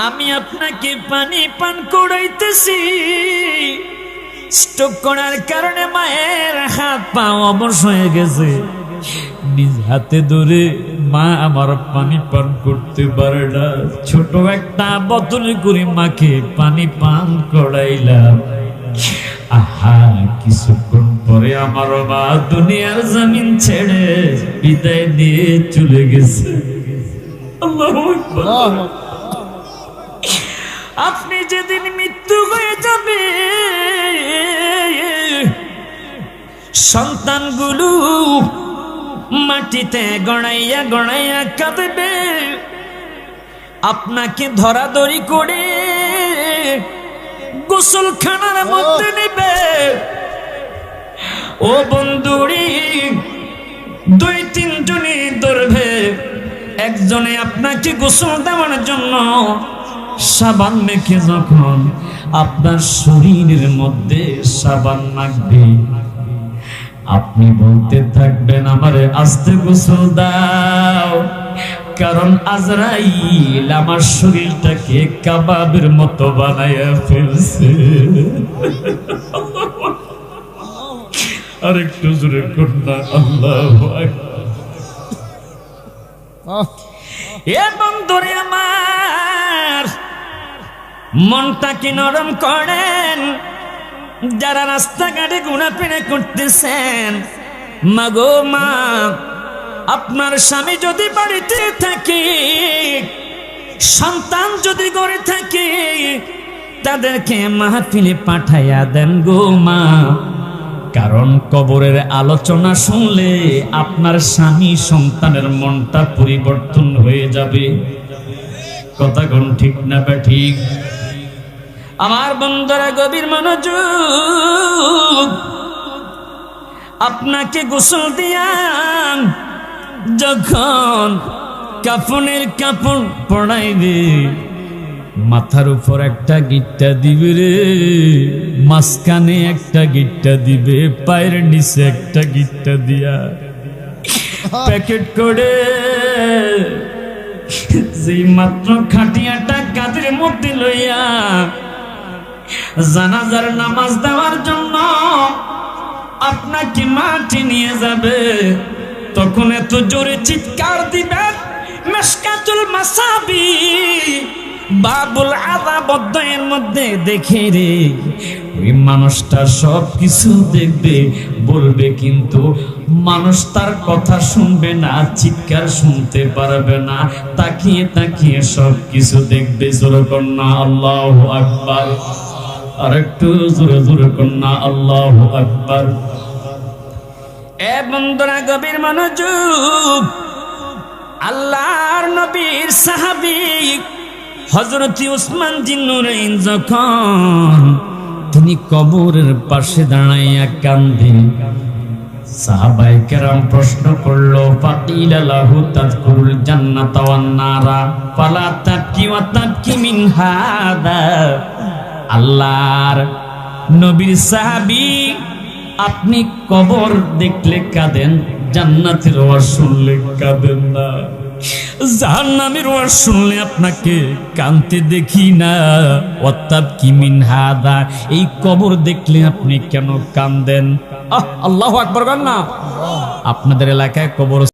আমি আপনাকে পানি পান করাইতেছি। স্ট্রোক করার কারণে মায়ের হাত পা অবশ হয়ে গেছে, নিজ হাতে ধরে মা আমার পানি পান করতে পারে না, ছোট একটা বোতলে করে মাকে পানি পান করাইলাম। আহা, কিছুক্ষণ পরে আমার মা দুনিয়ার জমিন ছেড়ে বিদায় দিয়ে চলে গেছে। আল্লাহু আকবার। আপনি যেদিন মৃত্যু হয়ে যাবে, সন্তানগুলো মাটিতে গড়াইয়া গড়াইয়া কাঁদবে, আপনাকে ধরাধরি করে গোসলখানার মধ্যে নেবে। ও বন্ধুরি, 2-3 জনে ধরবে, একজনে আপনাকে গোসল দেওয়ার জন্য সাবান মেখে যখন আপনার শরীরের মধ্যে সাবান মাখবে, আপনি বলতে থাকবেন আমারে আস্তে গোসল দাও, কারণ আজরাইল আমার শরীরটাকে কাবাবের মতো বানাইয়া ফেলছে। আরেকটু জোরে করনা আল্লাহু আকবার। এ বন্ধুরে আমার, মনটাকে নরম করেন। যারা রাস্তাঘাটে ঘোরাফেরা করতেছেন, মাগো মা, আপনার স্বামী যদি বাড়িতে থাকে, সন্তান যদি ঘরে থাকে, তাদেরকে মাহফিলে পাঠাইয়া দেন গো মা, কারণ কবরের আলোচনা শুনলে আপনার স্বামী সন্তানের মনটা পরিবর্তন হয়ে যাবে। কথা কোন ঠিক না বা ঠিক? আমার বন্ধুরা গভীর মনোযোগ, আপনাকে গোসল দিয়া যখন কাফনের কাপড় পরাইবে, মাথার উপর একটা গিট্টা দিবে রে, মাঝখানে একটা গিট্টা দিবে, পায়ের নিচে একটা গিট্টা দিয়া প্যাকেট করে যেই মাত্র খাটিয়াটা কাঁধের মধ্যে লইয়া জানাজার নামাজ দেওয়ার জন্য আপনাকে মাটি নিয়ে যাবে, তখন এত জোরে চিৎকার দিবেন, মিশকাতুল মাসাবি বাবুল আযাব অধ্যায়ের মধ্যে দেখে রে, ওই মানুষটা সব কিছু দেখবে, বলবে, কিন্তু মানুষ তার কথা শুনবে না, চিৎকার শুনতে পারবে না, তাকিয়ে তাকিয়ে সব কিছু দেখবে। জোরে কন্যা আল্লাহু আকবার। আর একটু জোরে জোরে কন্যা আল্লাহু আকবার। এ বন্ধুরা গভীর মনোযোগ, আল্লাহর নবীর সাহাবী হযরত উসমান জিন্নুরাইন যখন তিনি কবরের পাশে দাঁড়াইয়া কান্দেন, সাহাবায়ে কেরাম প্রশ্ন করলো, ফাকিলা লাহু তাযকুরুল জান্নাতা ওয়ান নারা ফালা তাবকি ওয়া তাবকি মিন হাদা। আল্লাহর নবীর সাহাবী, আপনি কবর দেখলে কাঁদেন, জান্নাতের ওয়াজ শুনলে কাঁদেন না, জাহান্নামের ওয়াজ শুনলে আপনাকে কাঁদতে দেখি না। ওয়াতাবকি মিন হাদা, এই কবর দেখলে আপনি কেন কাঁদেন? আল্লাহু আকবার। না আপনাদের এলাকায় কবর